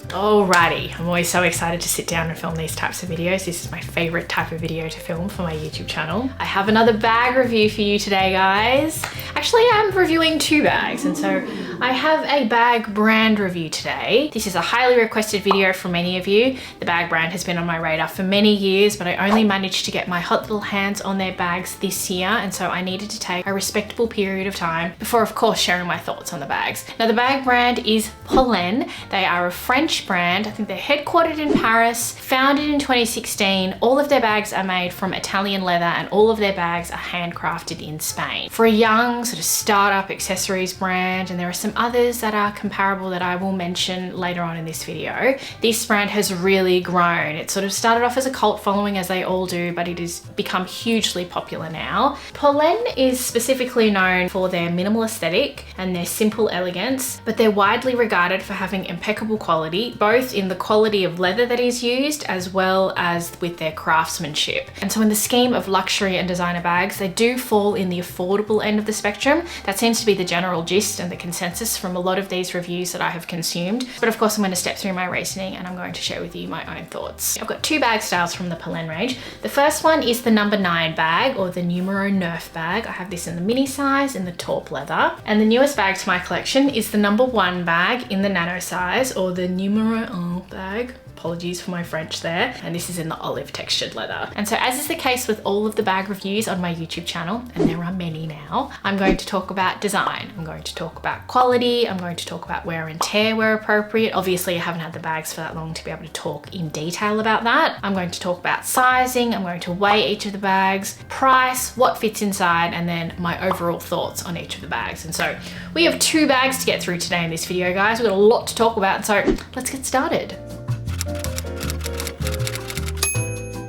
Alrighty, I'm always so excited to sit down and film these types of videos. This is my favorite type of video to film for my YouTube channel. I have another bag review for you today, guys. Actually, I'm reviewing two bags, and so I have a bag brand review today. This is a highly requested video from many of you. The bag brand has been on my radar for many years, but I only managed to get my hot little hands on their bags this year, and so I needed to take a respectable period of time before, of course, sharing my thoughts on the bags. Now, the bag brand is Polène. They are a French brand. I think they're headquartered in Paris, founded in 2016. All of their bags are made from Italian leather, and all of their bags are handcrafted in Spain. For a young sort of startup accessories brand, and there are some others that are comparable that I will mention later on in this video, this brand has really grown. It sort of started off as a cult following, as they all do, but it has become hugely popular now. Polène is specifically known for their minimal aesthetic and their simple elegance, but they're widely regarded for having impeccable quality, both in the quality of leather that is used as well as with their craftsmanship. And so in the scheme of luxury and designer bags, they do fall in the affordable end of the spectrum. That seems to be the general gist and the consensus from a lot of these reviews that I have consumed. But of course, I'm going to step through my reasoning and I'm going to share with you my own thoughts. I've got two bag styles from the Polène range. The first one is the Number 9 bag, or the Numero Neuf bag. I have this in the mini size in the taupe leather. And the newest bag to my collection is the Number 1 bag in the Nano size, or the Numero Un bag. Apologies for my French there. And this is in the olive textured leather. And so, as is the case with all of the bag reviews on my YouTube channel, and there are many now, I'm going to talk about design. I'm going to talk about quality. I'm going to talk about wear and tear where appropriate. Obviously, I haven't had the bags for that long to be able to talk in detail about that. I'm going to talk about sizing. I'm going to weigh each of the bags, price, what fits inside, and then my overall thoughts on each of the bags. And so we have two bags to get through today in this video, guys. We've got a lot to talk about, so let's get started.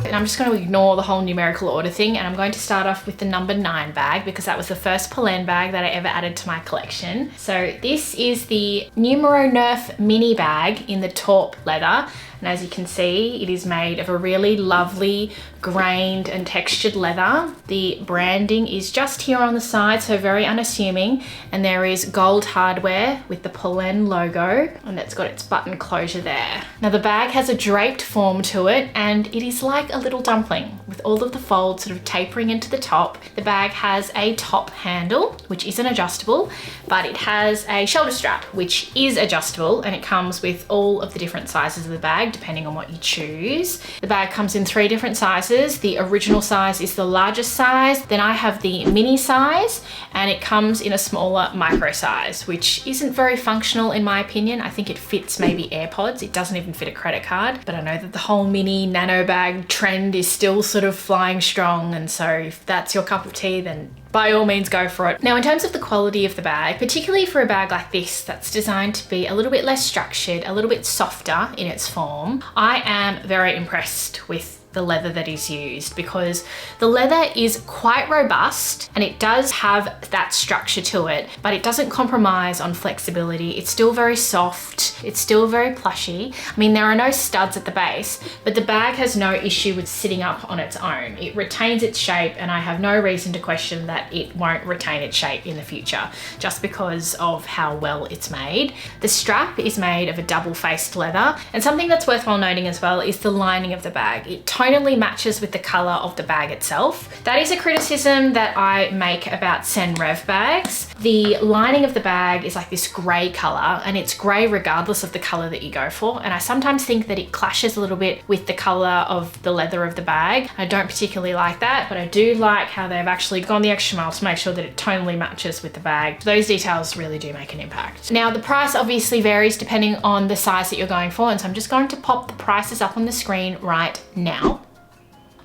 And I'm just going to ignore the whole numerical order thing, and I'm going to start off with the Number 9 bag because that was the first Polène bag that I ever added to my collection. So this is the Numero Neuf mini bag in the taupe leather. And as you can see, it is made of a really lovely grained and textured leather. The branding is just here on the side, so very unassuming. And there is gold hardware with the Polène logo, and it's got its button closure there. Now the bag has a draped form to it, and it is like a little dumpling with all of the folds sort of tapering into the top. The bag has a top handle, which isn't adjustable, but it has a shoulder strap, which is adjustable, and it comes with all of the different sizes of the bag, depending on what you choose. The bag comes in 3 different sizes. The original size is the largest size. Then I have the mini size, and it comes in a smaller micro size, which isn't very functional in my opinion. I think it fits maybe AirPods. It doesn't even fit a credit card, but I know that the whole mini nano bag trend is still sort of flying strong. And so if that's your cup of tea, then by all means go for it. Now, in terms of the quality of the bag, particularly for a bag like this that's designed to be a little bit less structured, a little bit softer in its form, I am very impressed with the leather that is used, because the leather is quite robust and it does have that structure to it, but it doesn't compromise on flexibility. It's still very soft. It's still very plushy. I mean, there are no studs at the base, but the bag has no issue with sitting up on its own. It retains its shape, and I have no reason to question that it won't retain its shape in the future just because of how well it's made. The strap is made of a double-faced leather, and something that's worthwhile noting as well is the lining of the bag. It tonally matches with the color of the bag itself. That is a criticism that I make about Senreve bags. The lining of the bag is like this gray color, and it's gray regardless of the color that you go for. And I sometimes think that it clashes a little bit with the color of the leather of the bag. I don't particularly like that, but I do like how they've actually gone the extra mile to make sure that it tonally matches with the bag. Those details really do make an impact. Now, the price obviously varies depending on the size that you're going for, and so I'm just going to pop the prices up on the screen right now.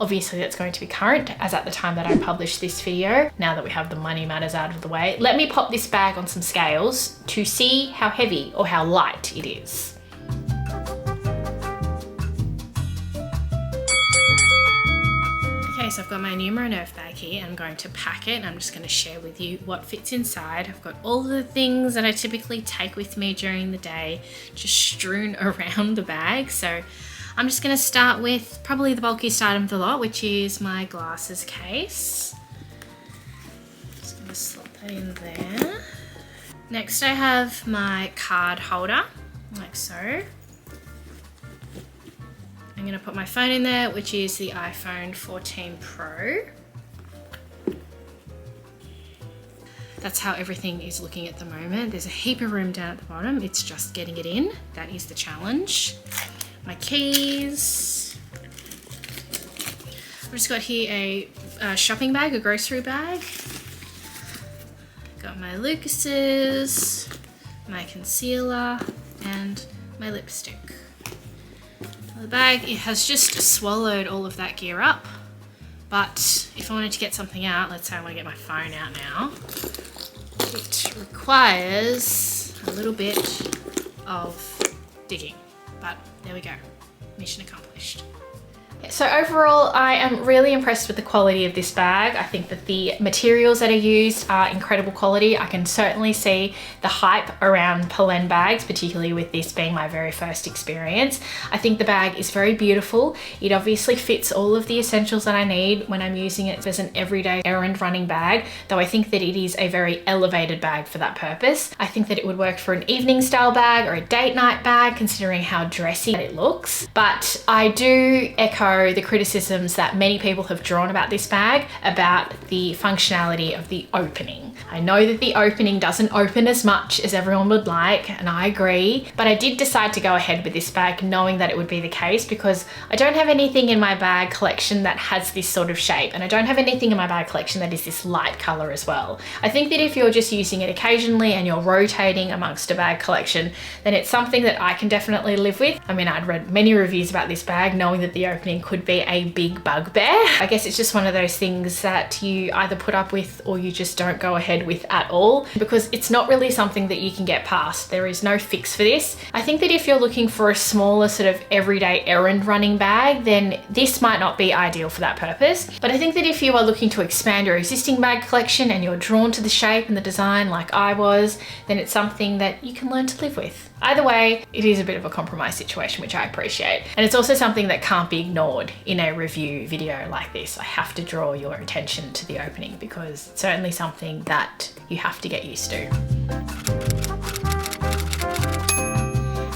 Obviously that's going to be current as at the time that I publish this video, now that we have the money matters out of the way. Let me pop this bag on some scales to see how heavy or how light it is. Okay, so I've got my Numero Neuf bag here, and I'm going to pack it, and I'm just going to share with you what fits inside. I've got all the things that I typically take with me during the day just strewn around the bag. So I'm just going to start with probably the bulkiest item of the lot, which is my glasses case. Just going to slot that in there. Next I have my card holder, like so. I'm gonna put my phone in there, which is the iPhone 14 Pro. That's how everything is looking at the moment. There's a heap of room down at the bottom. It's just getting it in. That is the challenge. My keys. I've just got here a shopping bag, a grocery bag. Got my Lucases, my concealer, and my lipstick. The bag, it has just swallowed all of that gear up. But if I wanted to get something out, let's say I want to get my phone out now, it requires a little bit of digging. But there we go, mission accomplished. So overall, I am really impressed with the quality of this bag. I think that the materials that are used are incredible quality. I can certainly see the hype around Polène bags, particularly with this being my very first experience. I think the bag is very beautiful. It obviously fits all of the essentials that I need when I'm using it as an everyday errand running bag, though I think that it is a very elevated bag for that purpose. I think that it would work for an evening style bag or a date night bag, considering how dressy it looks. But I do echo the criticisms that many people have drawn about this bag, about the functionality of the opening. I know that the opening doesn't open as much as everyone would like, and I agree, but I did decide to go ahead with this bag knowing that it would be the case because I don't have anything in my bag collection that has this sort of shape, and I don't have anything in my bag collection that is this light color as well. I think that if you're just using it occasionally and you're rotating amongst a bag collection, then it's something that I can definitely live with. I mean, I'd read many reviews about this bag knowing that the opening could be a big bugbear. I guess it's just one of those things that you either put up with or you just don't go ahead with at all, because it's not really something that you can get past. There is no fix for this. I think that if you're looking for a smaller sort of everyday errand running bag, then this might not be ideal for that purpose. But I think that if you are looking to expand your existing bag collection and you're drawn to the shape and the design like I was, then it's something that you can learn to live with. Either way, it is a bit of a compromise situation, which I appreciate. And it's also something that can't be ignored in a review video like this. I have to draw your attention to the opening because it's certainly something that you have to get used to.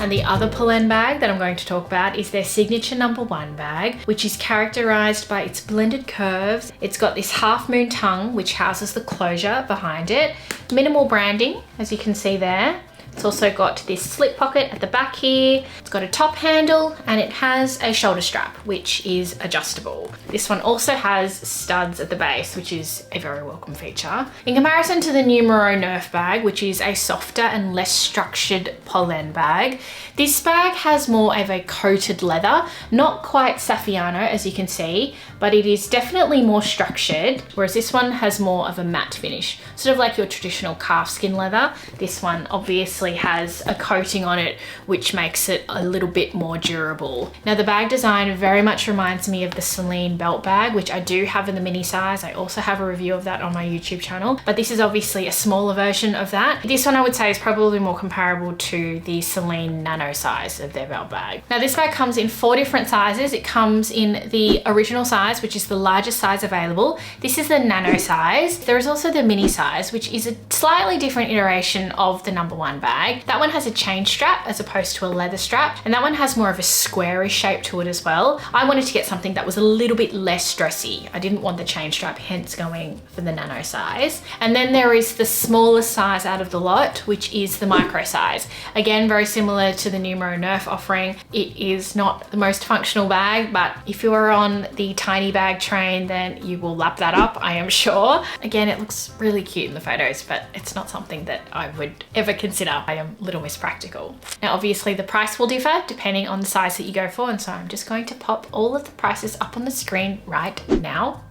And the other Polène bag that I'm going to talk about is their signature number 1 bag, which is characterized by its blended curves. It's got this half moon tongue, which houses the closure behind it. Minimal branding, as you can see there. It's also got this slip pocket at the back here. It's got a top handle and it has a shoulder strap, which is adjustable. This one also has studs at the base, which is a very welcome feature. In comparison to the Numero Neuf bag, which is a softer and less structured Polène bag, this bag has more of a coated leather, not quite Saffiano as you can see, but it is definitely more structured, whereas this one has more of a matte finish, sort of like your traditional calfskin leather. This one obviously has a coating on it, which makes it a little bit more durable. Now the bag design very much reminds me of the Celine belt bag, which I do have in the mini size. I also have a review of that on my YouTube channel, but this is obviously a smaller version of that. This one I would say is probably more comparable to the Celine Nano size of their belt bag. Now this bag comes in 4 different sizes. It comes in the original size, which is the largest size available. This is the Nano size. There is also the mini size, which is a slightly different iteration of the number 1 bag. That one has a chain strap as opposed to a leather strap, and that one has more of a squarish shape to it as well. I wanted to get something that was a little bit less dressy. I didn't want the chain strap, hence going for the Nano size. And then there is the smallest size out of the lot, which is the micro size. Again, very similar to the Numero Neuf offering. It is not the most functional bag, but if you are on the tiny bag train, then you will lap that up, I am sure. Again, it looks really cute in the photos, but it's not something that I would ever consider. I am Little Miss Practical. Now, obviously the price will differ depending on the size that you go for, and so I'm just going to pop all of the prices up on the screen right now.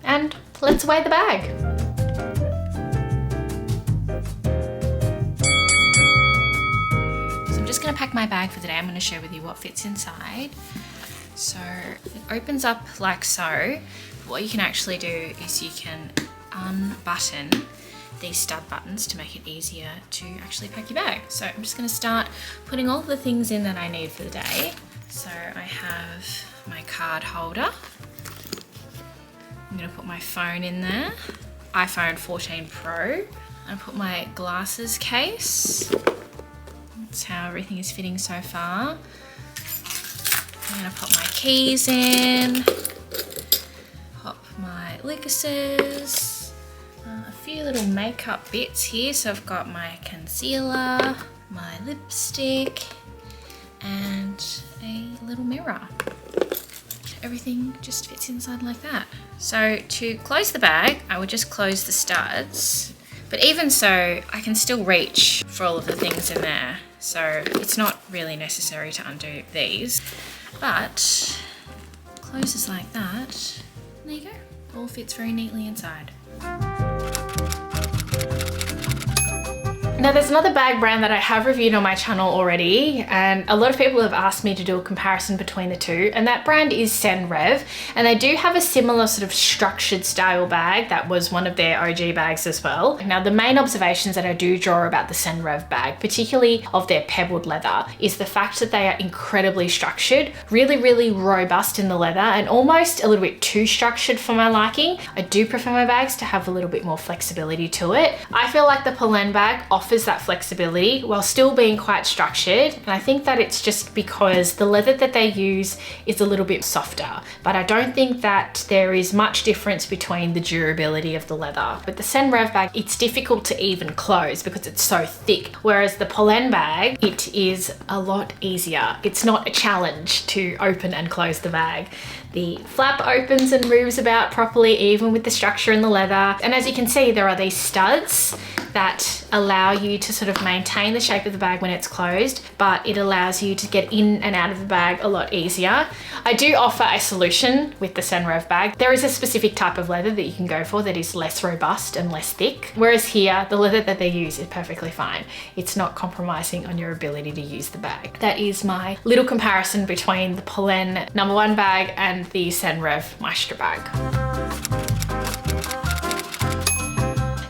And let's weigh the bag. So I'm just gonna pack my bag for the day. I'm gonna share with you what fits inside. So it opens up like so. What you can actually do is you can unbutton these stud buttons to make it easier to actually pack your bag. So I'm just gonna start putting all the things in that I need for the day. So I have my card holder. I'm gonna put my phone in there, iPhone 14 Pro. I put my glasses case. That's how everything is fitting so far. I'm gonna pop my keys in, pop my Lucases, a few little makeup bits here. So I've got my concealer, my lipstick, and a little mirror. Everything just fits inside like that. So to close the bag, I would just close the studs. But even so, I can still reach for all of the things in there. So it's not really necessary to undo these, but closes like that. There you go, all fits very neatly inside. Now there's another bag brand that I have reviewed on my channel already, and a lot of people have asked me to do a comparison between the two, and that brand is Senreve, and they do have a similar sort of structured style bag that was one of their OG bags as well. Now the main observations that I do draw about the Senreve bag, particularly of their pebbled leather, is the fact that they are incredibly structured, really robust in the leather, and almost a little bit too structured for my liking. I do prefer my bags to have a little bit more flexibility to it. I feel like the Polène bag offers that flexibility while still being quite structured, and I think that it's just because the leather that they use is a little bit softer, but I don't think that there is much difference between the durability of the leather. With the Senreve bag, it's difficult to even close because it's so thick, whereas the Polène bag, it is a lot easier. It's not a challenge to open and close the bag. The flap opens and moves about properly, even with the structure in the leather. And as you can see, there are these studs that allow you to sort of maintain the shape of the bag when it's closed, but it allows you to get in and out of the bag a lot easier. I do offer a solution with the Senreve bag. There is a specific type of leather that you can go for that is less robust and less thick, whereas here, the leather that they use is perfectly fine. It's not compromising on your ability to use the bag. That is my little comparison between the Polène Number One bag and the Senreve Maestro bag.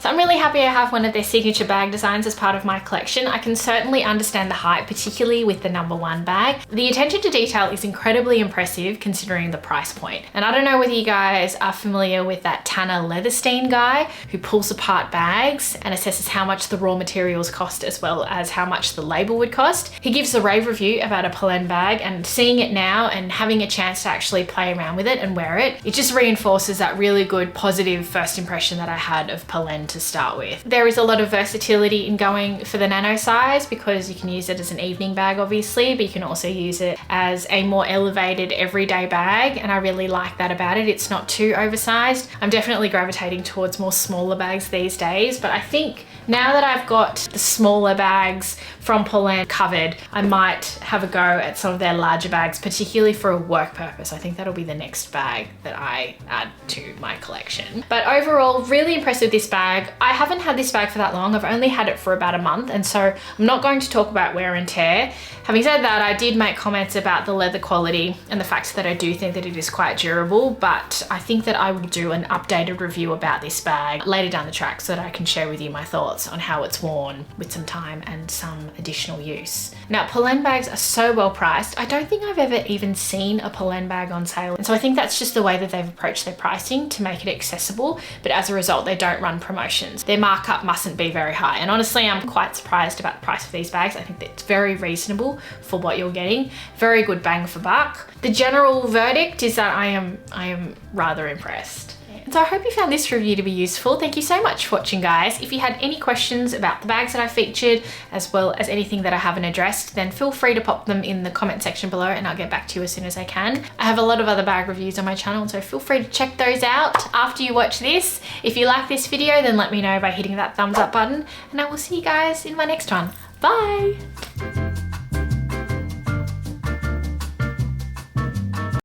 So I'm really happy I have one of their signature bag designs as part of my collection. I can certainly understand the hype, particularly with the Number One bag. The attention to detail is incredibly impressive considering the price point. And I don't know whether you guys are familiar with that Tanner Leatherstein guy who pulls apart bags and assesses how much the raw materials cost as well as how much the label would cost. He gives a rave review about a Polène bag, and seeing it now and having a chance to actually play around with it and wear it, it just reinforces that really good positive first impression that I had of Polène to start with. There is a lot of versatility in going for the nano size because you can use it as an evening bag obviously, but you can also use it as a more elevated everyday bag, and I really like that about it. It's not too oversized. I'm definitely gravitating towards more smaller bags these days, but I think now that I've got the smaller bags from Polène covered, I might have a go at some of their larger bags, particularly for a work purpose. I think that'll be the next bag that I add to my collection. But overall, really impressed with this bag. I haven't had this bag for that long. I've only had it for about a month, and so I'm not going to talk about wear and tear. Having said that, I did make comments about the leather quality and the fact that I do think that it is quite durable, but I think that I will do an updated review about this bag later down the track so that I can share with you my thoughts on how it's worn with some time and some additional use. Now, Polène bags are so well priced. I don't think I've ever even seen a Polène bag on sale. And so I think that's just the way that they've approached their pricing to make it accessible, but as a result, they don't run promotions. Their markup mustn't be very high. And honestly, I'm quite surprised about the price of these bags. I think that it's very reasonable for what you're getting. Very good bang for buck. The general verdict is that I am rather impressed. So I hope you found this review to be useful. Thank you so much for watching, guys. If you had any questions about the bags that I featured, as well as anything that I haven't addressed, then feel free to pop them in the comment section below and I'll get back to you as soon as I can. I have a lot of other bag reviews on my channel, so feel free to check those out after you watch this. If you like this video, then let me know by hitting that thumbs up button, and I will see you guys in my next one. Bye!